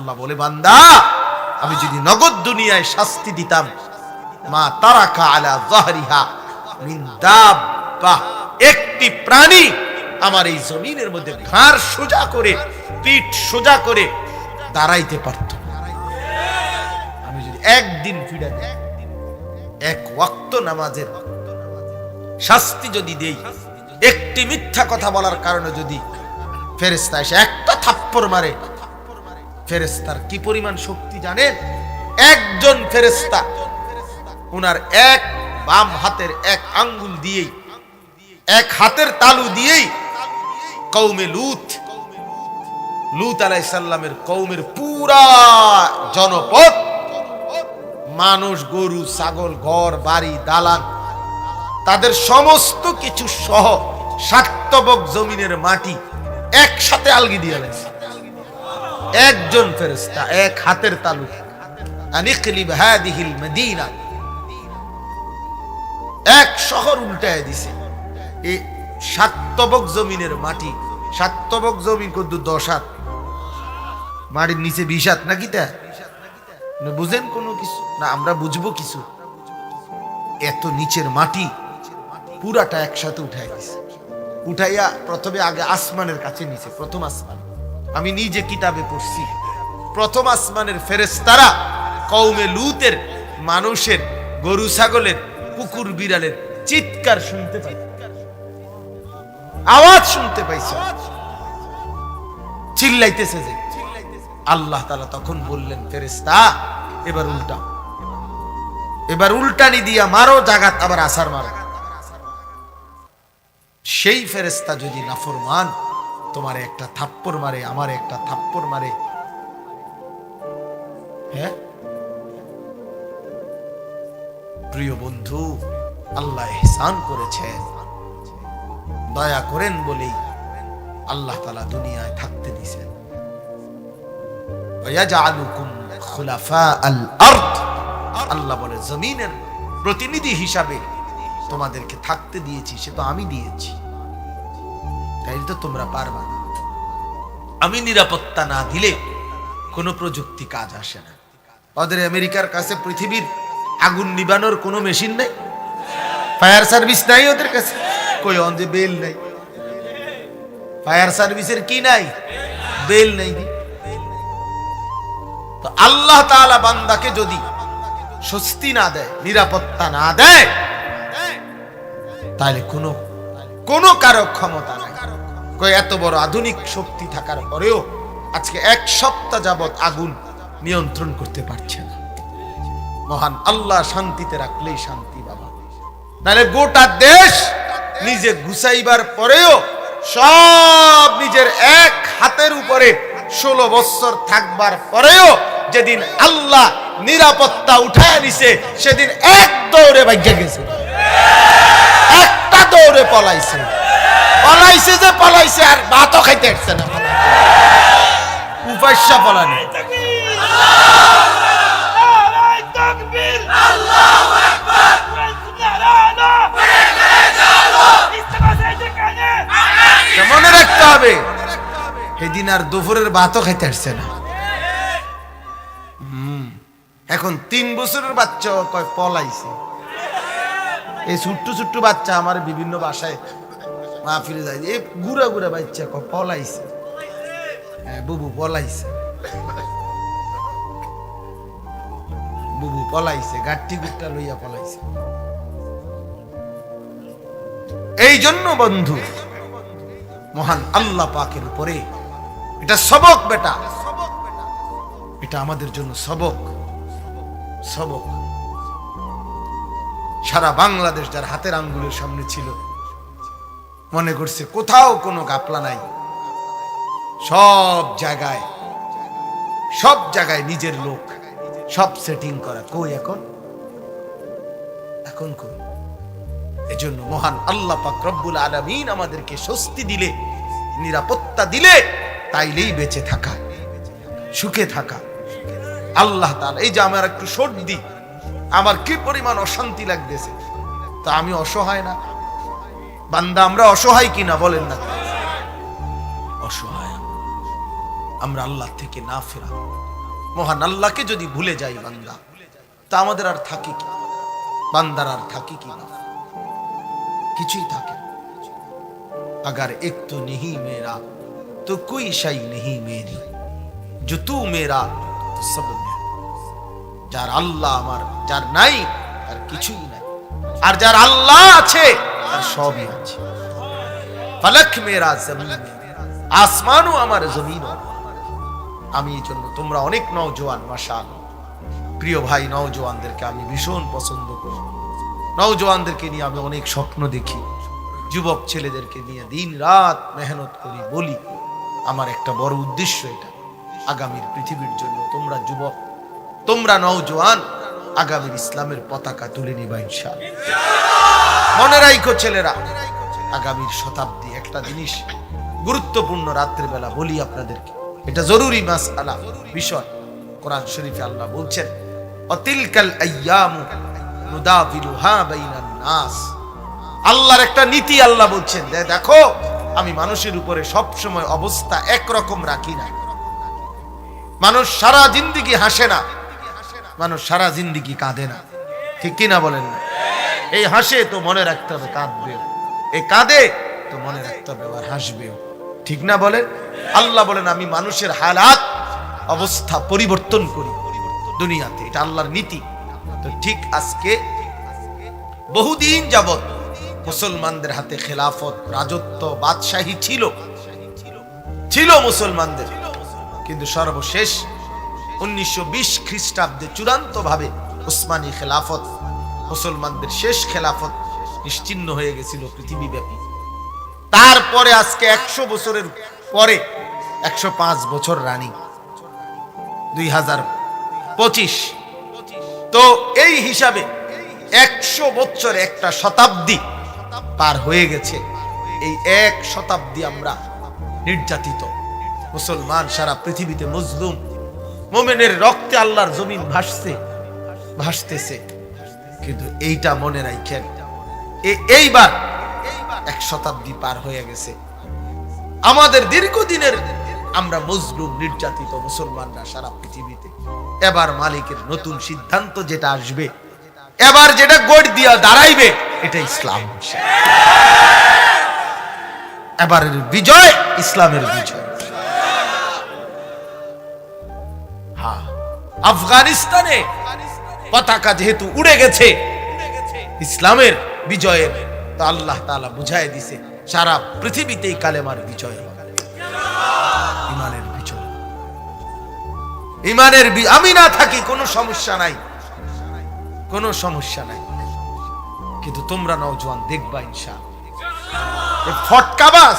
আল্লাহ বলে, বান্দা আমি যদি নগদ দুনিয়ায় শাস্তি দিতাম, মা তারাকা আলা যাহরিহা মিন দাব্বাহ, একটি প্রাণী আমার এই জমিনের মধ্যে ঘাড় সোজা করে, পিঠ সোজা করে দাঁড়াইতে পারত না। আমি যদি একদিন ফিরে দেই, এক ওয়াক্ত নামাজের শাস্তি যদি দেই, একটি মিথ্যা কথা বলার কারণে যদি ফেরেশতা এসে একটা থাপ্পড় মারে, ফেরেশতার কি পরিমাণ শক্তি জানেন? একজন ফেরেশতা উনার এক বাম হাতের এক আঙ্গুল দিয়েই, এক হাতের তালু দিয়েই কওমে লূত আলাইহিস সালামের কওমের পুরা জনপদ, মানুষ, গরু, ছাগল, ঘর বাড়ি, দালান, তাদের সমস্ত কিছু সহ সাতবক জমিনের মাটি একসাথে আলগি দিয়ে গেছে। একজন ফেরেশতা এক হাতের তালু, আনিকলিব হাদিহিল মদিনা, এক শহর উল্টায় দিছে। এই সাতবক জমিনের মাটি, সাতবক জমিন কত 10 হাত, মাটির নিচে 20 হাত নাকি? তা বুঝেন কোনো কিছু না? আমরা বুঝবো কিছু? এত নিচের মাটি পুরাটা একসাথে উঠাই দিছে। উঠাইয়া প্রথমে আগে আসমানের কাছে নিচে, প্রথম আসমান, আমি নিজে কিতাবে পড়ছি, প্রথম আসমানের ফেরেশতারা কওমে লূতের মানুষের, গরু ছাগলের, কুকুর বিড়ালের চিৎকার শুনতে পাই, আওয়াজ শুনতে পাইছে, চিল্লাইতেছে যে। আল্লাহ তাআলা তখন বললেন, ফেরেশতা এবার উল্টাও, এবার উল্টানি দিয়া মারো, জাগাত আবার আসার মারো। সেই ফেরেশতা যদি নাফরমান, তোমার একটা থাপ্পড় মারে, আমার একটা থাপ্পড় মারে, হ্যাঁ প্রিয় বন্ধু, আল্লাহ ইহসান করেছেন, দয়া করেন বলেই আল্লাহ তাআলা দুনিয়ায় থাকতে দিয়েছেন। ওয়াজআলুকুম খুলাফাআল আরদ, আল্লাহ বলে জমিনের প্রতিনিধি হিসাবে তোমাদেরকে থাকতে দিয়েছি, সে তো আমি দিয়েছি, তাই তো তোমরা পারবা না। আমি নিরাপত্তা না দিলে কোনো প্রযুক্তি কাজ আসে না। ওদের আমেরিকার কাছে পৃথিবীর আগুন নিবানোর কোনো মেশিন নেই, ফায়ার সার্ভিস নাই ওদের কাছে, কই অন্ধে বেল নাই, ফায়ার সার্ভিসের কি নাই, বেল নাই। তো আল্লাহ তাআলা বান্দাকে যদি স্বস্তি না দেয়, নিরাপত্তা না দেয়, তাহলে কোনো কারো ক্ষমতা নাই। কই এত বড় আধুনিক শক্তি থাকার পরেও আজকে 1 সপ্তাহ যাবত আগুন নিয়ন্ত্রণ করতে পারছে না। মহান আল্লাহ শান্তিতে রাখলেই শান্তি বাবা, নাহলে গোটা দেশ নিজে গুছাইবার পরেও সব নিজের এক হাতের উপরে 16 বছর থাকবার পরেও যেদিন আল্লাহ নিরাপত্তা উঠায় নিছে, সেদিন এক দৌড়ে ভাগ্যে গেছে, একটা দৌড়ে পলাইছে, যে পলাইছে আর ভাতও খাইতে আসছে না, উপাস্যা পলানি। মনে রাখতে হবে, সেদিন আর দুপুরের ভাতও খাইতে আসছে না। এখন 3 বছরের বাচ্চা কয় পলাইছে। এই ছোট্ট ছোট্ট বাচ্চা আমার বিভিন্ন বাসায় মাহফিলে যায়, এই গুড়া গুড়া বাচ্চা কয় পলাইছে, হ্যাঁ বুবু পলাইছে, বুবু পলাইছে, গাঠটি গুট্টা লইয়া পলাইছে। এই জন্য বন্ধু, মহান আল্লাহ পাকের উপরে এটা সবক বেটা, এটা আমাদের জন্য সবক। সারা বাংলাদেশ যার হাতের আঙ্গুলের সামনে ছিল, মনে করছে কোথাও কোনো গাপলা নাই, সব জায়গায় নিজের লোক, সব সেটিং করা। কই এখন কই? এজন্য মহান আল্লাহ পাক রব্বুল আলামিন আমাদেরকে স্বস্তি দিলে, নিরাপত্তা দিলে, তাইলেই বেঁচে থাকা, সুখে থাকা। আল্লাহ তাআলা, এই যে আমার একটু সর্দি, আমার কি পরিমাণ অশান্তি লাগতেছে, তা আমি অসহায় না? বান্দা আমরা অসহায় কিনা বলেন না? অসহায়। আমরা আল্লাহ থেকে না ফেরা, মহান আল্লাহকে যদি ভুলে যাই বান্দা, তা আমাদের আর থাকে কি? বান্দার আর থাকে কি? না, কিছুই থাকে। अगर एक तो नहीं मेरा तो कोई शय नहीं मेरी, जो तू मेरा तो सब मेरा। যার আল্লাহ আমার, যার নাই তার কিছুই নাই, আর যার আল্লাহ আছে তার সবই আছে। ফলক মেরা, জমিন মেরা, আসমানও আমার, জমিনও। আমি এই জন্য তোমরা অনেক নওজোয়ান, মাশাআল্লাহ প্রিয় ভাই, নওজোয়ানদেরকে আমি ভীষণ পছন্দ করি। নওজোয়ানদেরকে নিয়ে আমি অনেক স্বপ্ন দেখি, যুবক ছেলেদেরকে নিয়ে দিন রাত মেহনত করি। বলি আমার একটা বড় উদ্দেশ্য এটা, আগামীর পৃথিবীর জন্য তোমরা যুবক, তোমরা নওজোয়ান আগামীর ইসলামের পতাকা তুলে নিবা ইনশাআল্লাহ। মনে রাখো ছেলেরা, আগামীর শতাব্দী একটা জিনিস গুরুত্বপূর্ণ, রাত্রে বেলা বলি আপনাদেরকে, এটা জরুরি মাসআলা বিষয়। কোরআন শরীফে আল্লাহ বলছেন, অতিলকাল আইয়ামু নুদাবিলুহা বাইনান নাস। আল্লাহর একটা নীতি আল্লাহ বলছেন, দেখো আমি মানুষের উপরে সব সময় অবস্থা একরকম রাখি না। মানুষ সারা জিন্দেগি হাসে না, মানুষ সারা জিন্দেগি কাঁদে না, ঠিক কিনা বলেন না? এই হাসে তো মনে রাখতে হবে কাঁদবেও, এই কাঁদে তো মনে রাখতে হবে আবার হাসবেও, ঠিক না বলেন? আল্লাহ বলেন আমি মানুষের হালাত অবস্থা পরিবর্তন করি দুনিয়াতে, এটা আল্লাহর নীতি। তো ঠিক আজকে বহুদিন যাবত মুসলমানদের হাতে খেলাফত, রাজত্ব, বাদশাহী ছিল মুসলমানদের, কিন্তু সর্বশেষ 1920 খ্রিস্টাব্দে চূড়ান্ত ভাবে উসমানী খেলাফত, মুসলমানদের শেষ খেলাফত নিশ্চিহ্ন হয়ে গেছিল পৃথিবীব্যাপী। তারপরে আজকে 100 বছরের পরে 105 বছর রানী, 2025। তো এই হিসাবে 100 বছর, একটা শতাব্দী পার হয়ে গেছে। এই 1 শতাব্দী আমরা নির্যাতিত মুসলমান, সারা পৃথিবীতে মজলুম, মোমেনের রক্তে আল্লাহর জমিন ভাসতেছে। কিন্তু এইটা মনে রাখেন, এইবার 1 শতাব্দী পার হয়ে গেছে, আমাদের দীর্ঘদিনের আমরা মজলুম, নির্যাতিত মুসলমানরা সারা পৃথিবীতে। এবার মালিকের নতুন সিদ্ধান্ত যেটা আসবে, এবার যেটা গড় দিয়া দাঁড়াইবে, এটা ইসলাম। এবারের বিজয় ইসলামের বিজয়। হ্যাঁ, আফগানিস্তানে পতাকা যেহেতু উড়ে গেছে ইসলামের বিজয়ের, তো আল্লাহ তাআলা বুঝায় দিছে সারা পৃথিবীতেই কালেমার বিজয়, ইমানের বিজয়। ইমানের আমি না থাকি কোনো সমস্যা নাই, কোনো সমস্যা নাই, কিন্তু তোমরা নওজোয়ান দেখবা ইনশাআল্লাহ, ফটকাবাজ,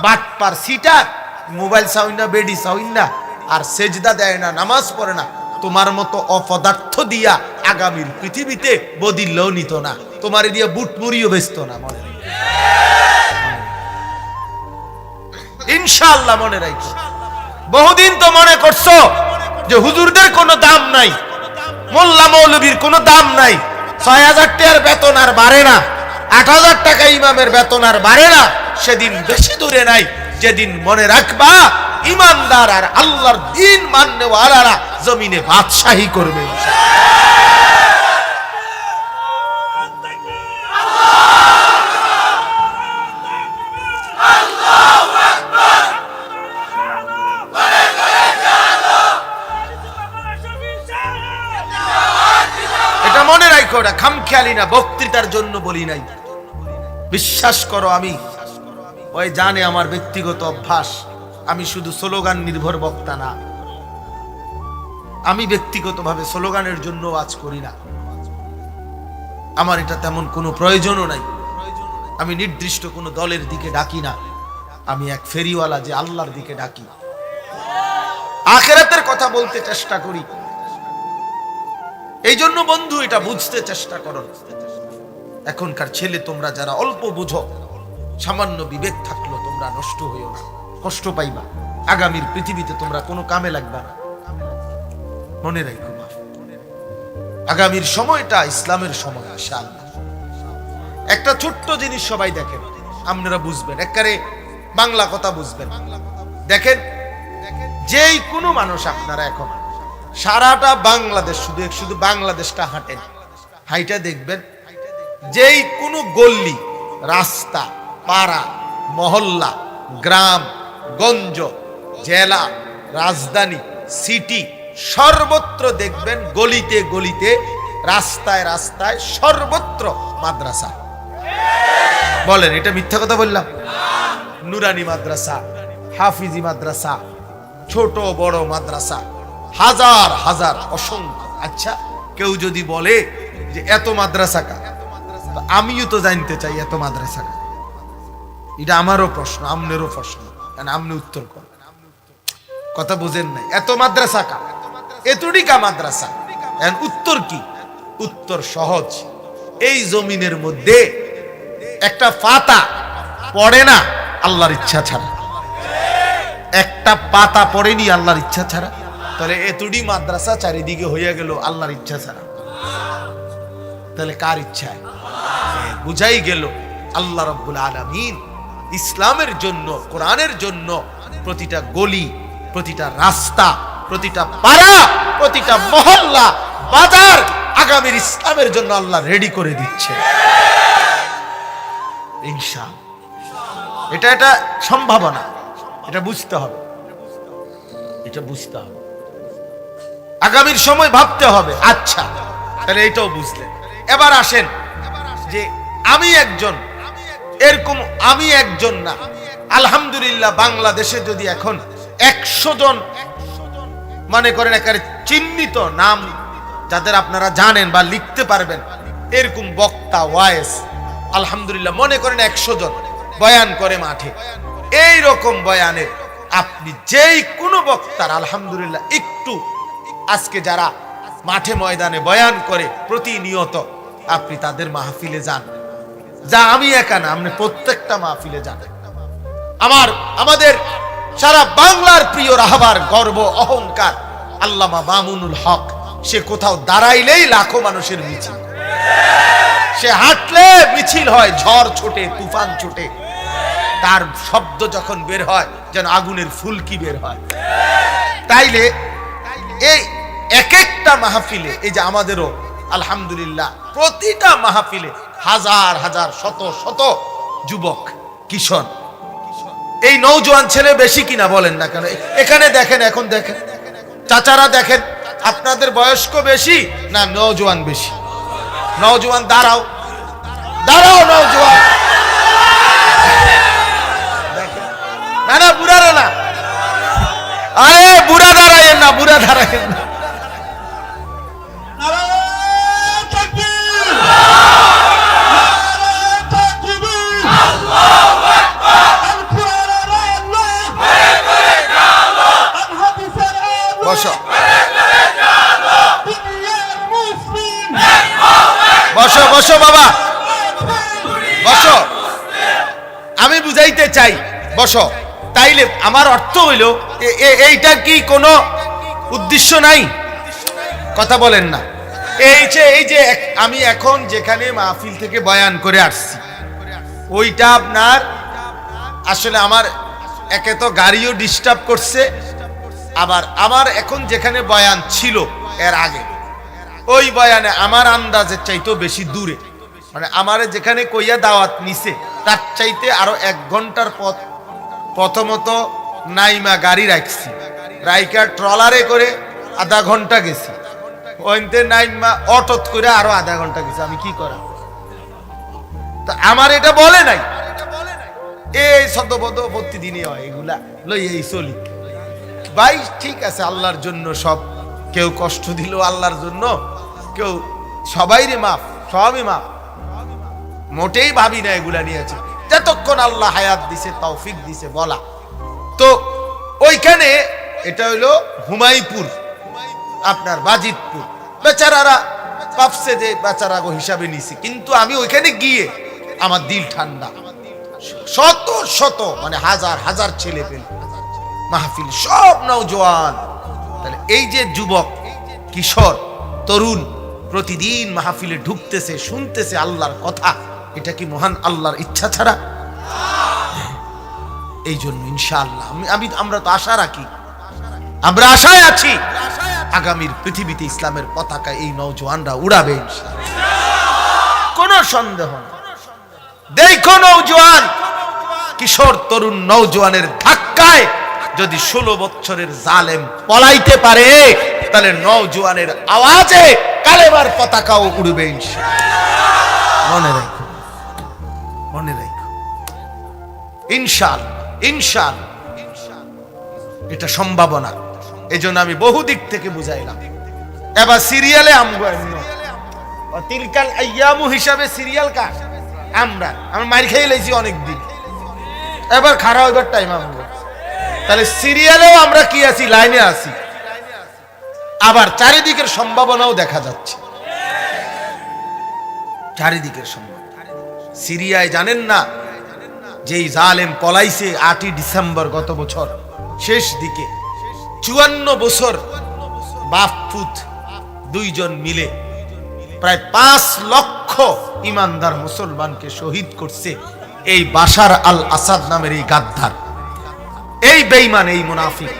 বাটপার, সিটার, মোবাইল চাউইনা, বেডি চাউইনা, আর সেজদা দেয় না, নামাজ পড়ে না, তোমার মতো অপদার্থ দিয়া আগামীর পৃথিবীতে বদিল্লেও নিত না, তোমার দিয়ে বুট মুড়িও বেচতো না। মনে ইনশাআল্লাহ মনে রাখো। বহুদিন তো মনে করছো যে হুজুরদের কোনো দাম নাই, মোল্লা মৌলবীর কোনো দাম নাই, 6000 টাকার বেতন আর বাড়ে না, 8000 টাকা ইমামের বেতন আর বাড়ে না। সেদিন বেশি দূরে নাই যেদিন মনে রাখবা ইমানদার আর আল্লাহর দ্বীন মাননেওয়ালারা জমিনে বাদশাহী করবে। এটা মনে রাখো, ওটা খামখেয়ালি না, বক্তৃতার জন্য বলি নাই। বিশ্বাস করো, আমি ওই জানে আমার ব্যক্তিগত অভ্যাস, আমি শুধু স্লোগান নির্ভর বক্তা না, আমি ব্যক্তিগতভাবে স্লোগানের জন্য ওয়াজ করি না, আমার এটা তেমন কোনো প্রয়োজনও নাই। আমি নির্দিষ্ট কোনো দলের দিকে ডাকি না, আমি এক ফেরিওয়ালা যে আল্লাহর দিকে ডাকি, আখিরাতের কথা বলতে চেষ্টা করি। এই জন্য বন্ধু এটা বুঝতে চেষ্টা করো, এখনকার ছেলে তোমরা যারা অল্প বুঝো, সামান্য বিবেক থাকলো তোমরা নষ্ট হইও না, কষ্ট পাইবা, আগামীর পৃথিবীতে তোমরা কোনো কামে লাগবা না। মনে রাখো আগামীর সময়টা ইসলামের সময় ইনশাআল্লাহ। একটা ছোট্ট জিনিস সবাই দেখেন, আপনারা বুঝবেন, একেবারে বাংলা কথা বুঝবেন। দেখেন, যেই কোনো মানুষ, আপনারা এখন সারাটা বাংলাদেশ, শুধু বাংলাদেশটা হাঁটেন, হাইটা দেখবেন যেই কোনো গল্লি, রাস্তা, পাড়া, মহল্লা, গ্রাম গঞ্জ, জেলা, রাজধানী, সিটি, সর্বত্র দেখবেন গলিতে গলিতে, রাস্তায় রাস্তায়, সর্বত্র মাদ্রাসা। বলেন এটা মিথ্যা কথা বললাম? নুরানি মাদ্রাসা, হাফিজি মাদ্রাসা, ছোট বড় মাদ্রাসা, হাজার হাজার, অসংখ্য। আচ্ছা, কেউ যদি বলে যে এত মাদ্রাসা কা, আমিও তো জানতে চাই এত মাদ্রাসা কা। এটা আমারও প্রশ্ন, আমনেরও প্রশ্ন, কারণ আপনি উত্তর করেন। কথা বুঝেন নাই? এত মাদ্রাসা কা, এতটিকা মাদ্রাসা। উত্তর কি? উত্তর সহজ। এই জমিনের মধ্যে একটা পাতা পড়ে না আল্লাহর ইচ্ছা ছাড়া। একটা পাতা পড়েনি আল্লাহর ইচ্ছা ছাড়া। তাহলে এতটি মাদ্রাসা চারিদিকে হইয়া গেল আল্লাহর ইচ্ছা ছাড়া। তাহলে কার ইচ্ছায়? বুঝাই গেল আল্লাহ রাব্বুল আলামিন ইসলামের জন্য, কোরআনের জন্য প্রতিটা গলি, প্রতিটা রাস্তা, প্রতিটা পাড়া, প্রতিটা মহল্লা, বাজার আগামীর ইসলামের জন্য আল্লাহ রেডি করে দিচ্ছে ইনশাআল্লাহ। এটা সম্ভাবনা, এটা বুঝতে হবে, এটা বুঝতে হবে। আগামীর সময় ভাবতে হবে। আচ্ছা, তাহলে এটাও বুঝলেন। এবার আসেন যে আমি একজন, এরকম আমি একজন না, আলহামদুলিল্লাহ বাংলাদেশে যদি এখন 100 জন মনে করেন একেবারে চিহ্নিত নাম, যাদের আপনারা জানেন বা লিখতে পারবেন, এরকম বক্তা, ওয়াইস, আলহামদুলিল্লাহ মনে করেন 100 জন বয়ান করে মাঠে, এই রকম বয়ানের আপনি যেই কোনো বক্তার আলহামদুলিল্লাহ একটু আজকে যারা মাঠে ময়দানে বয়ান করে প্রতিনিয়ত, আপনি তাদের মাহফিলে যান। যা আমি একা না, আপনি প্রত্যেকটা মাহফিলে যান। আমাদের সারা বাংলার প্রিয় রাহবার, গর্ব, অহংকার আল্লামা মামুনুল হক, সে কোথাও দাঁড়াইলেই লাখো মানুষের মিছিল, সে হাঁটলে মিছিল হয়, ঝড় ছোটে, তুফান ছোটে, তার শব্দ যখন বের হয় যেন আগুনের ফুলকি বের হয়। তাইলে এই এক একটা মাহফিলে, এই যে আমাদেরও আলহামদুলিল্লাহ প্রতিটা মাহফিলে হাজার হাজার, শত শত যুবক, কিশোর, এই নওজোয়ান ছেলে বেশি কিনা বলেন না কেন? এখানে দেখেন, এখন দেখেন, চাচারা দেখেন, আপনাদের বয়স্ক বেশি না নওজোয়ান বেশি? নওজোয়ান দাঁড়াও, দাঁড়াও নওজোয়ান, না না বুড়ারা না, আরে বুড়া দাঁড়ায়েন না, বুড়া দাঁড়ায়েন না। বসো বসো বসো বাবা, বসো, আমি বুঝাইতে চাই, বসো। তাইলে আমার অর্থ হইল এইটা কি কোনো উদ্দেশ্য নাই? কথা বলেন না। এই যে আমি এখন যেখানে মাহফিল থেকে বয়ান করে আসছি, ওইটা আপনার আসলে আমার একে তো গাড়িও ডিস্টার্ব করছে, আবার আমার এখন যেখানে বয়ান ছিল এর আগে, ওই বয়ানে আমার আন্দাজের চাইতেও বেশি দূরে, মানে আমার যেখানে কইয়া দাওয়াত নিছে তার চাইতে আরো 1 ঘন্টার পথ। প্রথমত নাইমা গাড়ি রাখছি, রাইকা ট্রলারে করে আধা ঘন্টা গেছি, ওইতে নাইমা অটোত করে আরো আধা ঘন্টা গেছি। আমি কি করা? তা আমার এটা বলে নাই, এই সদবদ প্রতিদিনই হয়, এগুলা লই এই চলি ভাই, ঠিক আছে, আল্লাহর জন্য সব, কেউ কষ্ট দিল আল্লাহর জন্য, কেউ সবাইরে মাফ, সবই মাফ, মোটেই ভাবি না এগুলা নিয়েছে, যতক্ষণ আল্লাহ হায়াত দিছে, তৌফিক দিছে বলা। তো ওইখানে এটা হইলো হুমাইপুর, আপনার বাজিতপুর, বেচারারা ভাবছে যে বেচারা হিসাবে নিছি, কিন্তু আমি ওইখানে গিয়ে আমার দিল ঠান্ডা, শত শত মানে হাজার হাজার ছেলে পেলে মাহফিল, সব নওজোয়ান। তাহলে এই যে যুবক, কিশোর, তরুণ প্রতিদিন মাহফিলে ঢুকতেছে, শুনতেছে আল্লাহর কথা, এটা কি মহান আল্লাহর ইচ্ছা ছাড়া? এই জন্য ইনশাআল্লাহ আমরা তো আশা রাখি, আমরা আশায় আছি, আগামীর পৃথিবীতে ইসলামের পতাকা এই নওজোয়ানরা উড়াবে ইনশাআল্লাহ, কোনো সন্দেহ নেই। দেখো নওজোয়ান, কিশোর তরুণ নওজোয়ানের ধাক্কায় যদি 16 বছরের জালেম পলাইতে পারে, তাহলে নওজোয়ানের আওয়াজে কালেমার পতাকাও উড়বে ইনশাআল্লাহ। মনে রাখো, মনে রাখো, ইনশাআল্লাহ, ইনশাআল্লাহ এটা সম্ভাবনা। এজন্য আমি বহু দিক থেকে বুঝাইলাম। এবার সিরিয়ালে আমগো তিলকাল আইয়ামু হিসাবে সিরিয়াল কার? আমরা মার খেয়ে লাইছি অনেক দিন, এবার খারাপ হইবার টাইম আমগো। তাহলে সিরিয়ালেও আমরা কি আছি? লাইনে আছি। আবার চারিদিকের সম্ভাবনাও দেখা যাচ্ছে, চারিদিকের সম্ভাবনা। সিরিয়ায় জানেন না যেই জালেম পলাইছে 8ই ডিসেম্বর গত বছর শেষ দিকে, 54 বছর বাপ পুত দুইজন মিলে প্রায় 5 লক্ষ ইমানদার মুসলমানকে শহীদ করছে এই বাশার আল আসাদ নামের এই গাদ্দার, এই বেঈমান, এই মুনাফিক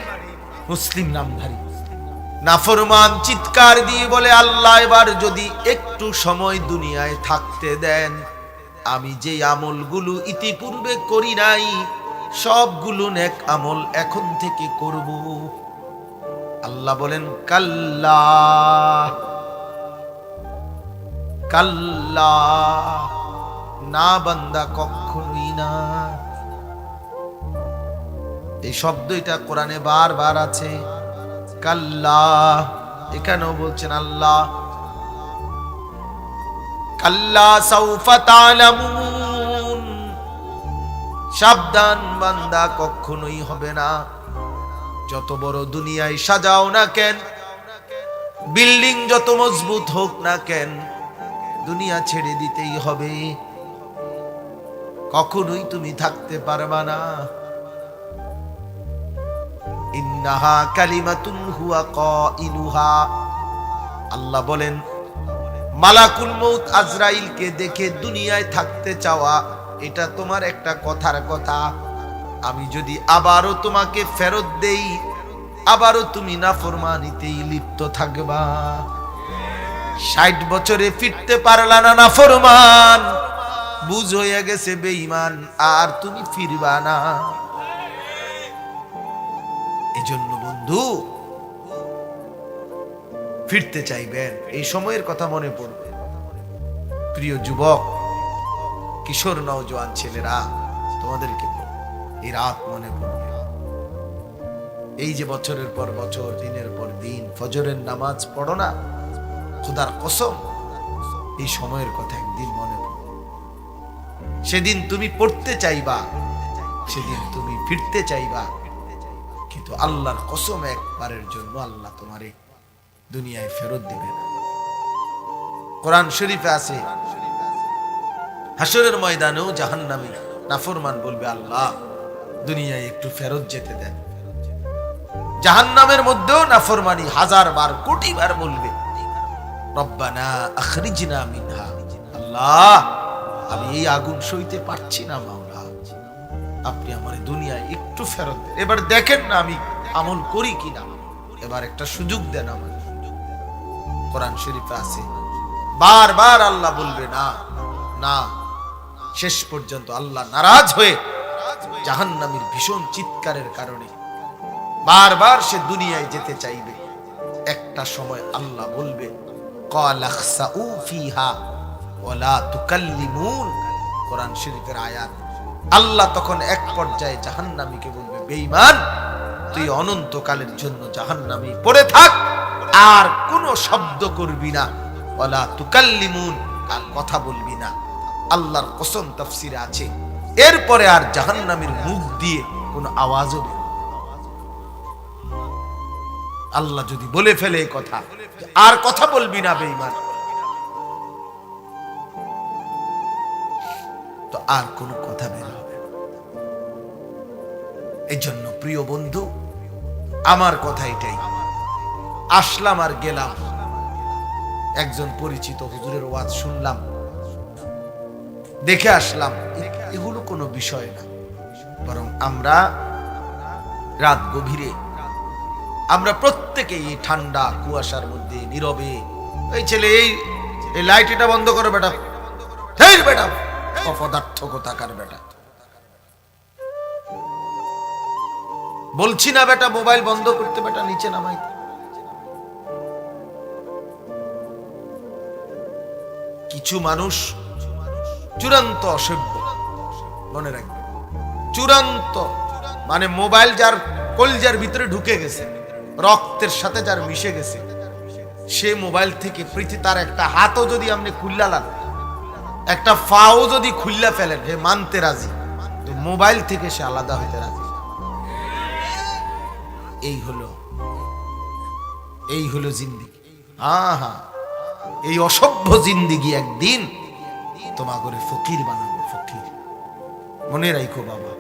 মুসলিম নামধারী নাফরমান চিৎকার দিয়ে বলে, আল্লাহ এবার যদি একটু সময় দুনিয়ায় থাকতে দেন, আমি যে আমলগুলো ইতিপূর্বে করি নাই সবগুলো নেক আমল এখন থেকে করব। আল্লাহ বলেন, কাল্লা কাল্লা, না বান্দা, কখনোই না। এই শব্দ এটা কোরআনে বারবার আছে, কাল্লা। এখানেও বলছেন আল্লাহ, কাল্লা সাউফা তা'লামুন, সাবধান বান্দা, কখনোই হবে না। যত বড় দুনিয়ায় সাজাও না কেন, বিল্ডিং যত মজবুত হোক না কেন, দুনিয়া ছেড়ে দিতেই হবে, কখনোই তুমি থাকতে পারবা না। ইন্নাহা কালিমাতুন হুয়া কাইলুহা, আল্লাহ বলেন মালাকুল মউত আজরাইলকে দেখে দুনিয়ায় থাকতে চাওয়া এটা তোমার একটা কথার কথা। আমি যদি আবারও তোমাকে ফেরত দেই, আবারও তুমি নাফরমানিতেই লিপ্ত থাকবা। 60 বছরে ফিরতে পারলা না নাফরমান, বুঝ হয়ে গেছে বেঈমান, আর তুমি ফিরবা না। এজন্য বন্ধু ফিরতে চাইবেন, এই সময়ের কথা মনে পড়বে। প্রিয় যুবক, কিশোর নওজোয়ান ছেলেরা, তোমাদেরকে এই রাত মনে পড়বে। এই যে বছরের পর বছর, দিনের পর দিন ফজরের নামাজ পড়ো না, খোদার কসম এই সময়ের কথা একদিন মনে পড়বে। সেদিন তুমি পড়তে চাইবা, সেদিন তুমি ফিরতে চাইবা, কিন্তু আল্লাহর কসম একবারের জন্য আল্লাহ তোমারে দুনিয়ায় ফেরত দিবে না। কোরআন শরীফে আছে, হাসরের ময়দানেও জাহান্নামী নাফরমান বলবে, আল্লাহ দুনিয়ায় একটু ফেরত যেতে দেন। জাহান্নামের মধ্যেও নাফরমানি 1000 বার, কোটি বার বলবে, রব্বানা আখরিজনা মিনহা, আল্লাহ আমি এই আগুন সইতে পারছি না, মাওলা আপনি আমার দুনিয়ায় একটু ফেরত দেন। এবার দেখেন না আমি আমল করি কিনা, এবার একটা সুযোগ দেন আমার। কোরআন শরীফে আছে, বারবার আল্লাহ বলবে না না। শেষ পর্যন্ত আল্লাহ নারাজ হয়ে জাহান্নামীর ভীষণ চিৎকারের কারণে বারবার সে দুনিয়ায় যেতে চাইবে। একটা সময় আল্লাহ বলবে, ক্বালাখসাউ ফিহা ওয়ালা তুকাল্লিমুন, কোরআন শরীফের আয়াত। আল্লাহ তখন এক পর্যায়ে জাহান্নামীকে বলবে, বেঈমান তুই অনন্তকালের জন্য জাহান্নামী পড়ে থাক, আর কোনো শব্দ করবি না, ওয়ালা তুকাল্লিমুন, আর কথা বলবি না। আল্লাহর কসম তাফসিরে আছে, এরপরে আর জাহান্নামীর মুখ দিয়ে কোনো আওয়াজও নেই। আল্লাহ যদি বলে ফেলে এই কথা, আর কথা বলবি না বেঈমান, তো আর কোনো কথা বের হবে। এই জন্য প্রিয় বন্ধু, আমার কথা এটাই। আসলাম আর গেলাম, একজন পরিচিত হুজুরের ওয়াজ শুনলাম, দেখে আসলাম, এগুলো কোনো বিষয় না। বরং আমরা রাত গভীরে আমরা প্রত্যেকেই এই ঠান্ডা কুয়াশার মধ্যে নীরবে, এই ছেলে এই লাইট এটা বন্ধ করো বেটা, হেই বেটা অপদার্থ কোথাকার বেটা, বলছি না বেটা মোবাইল বন্ধ করতে, বেটা নিচে নামাই। কিছু মানুষ চূড়ান্ত অসভ্য, মনে রাখবে, চূড়ান্ত, মানে মোবাইল যার কলজার ভিতরে ঢুকে গেছে, রক্তের সাথে যার মিশে গেছে, সে মোবাইল থেকে তার একটা হাতও যদি আপনি খুল্লা লান, একটা ফাও যদি খুল্লা ফেলেন, হে মানতে রাজি, তো মোবাইল থেকে সে আলাদা হইতে রাজি। এই হলো জিন্দিগি। হ্যাঁ, এই অসভ্য জিন্দিগি একদিন তোমা করে ফকির বানাবে, ফকির। মনে রাখো বাবা।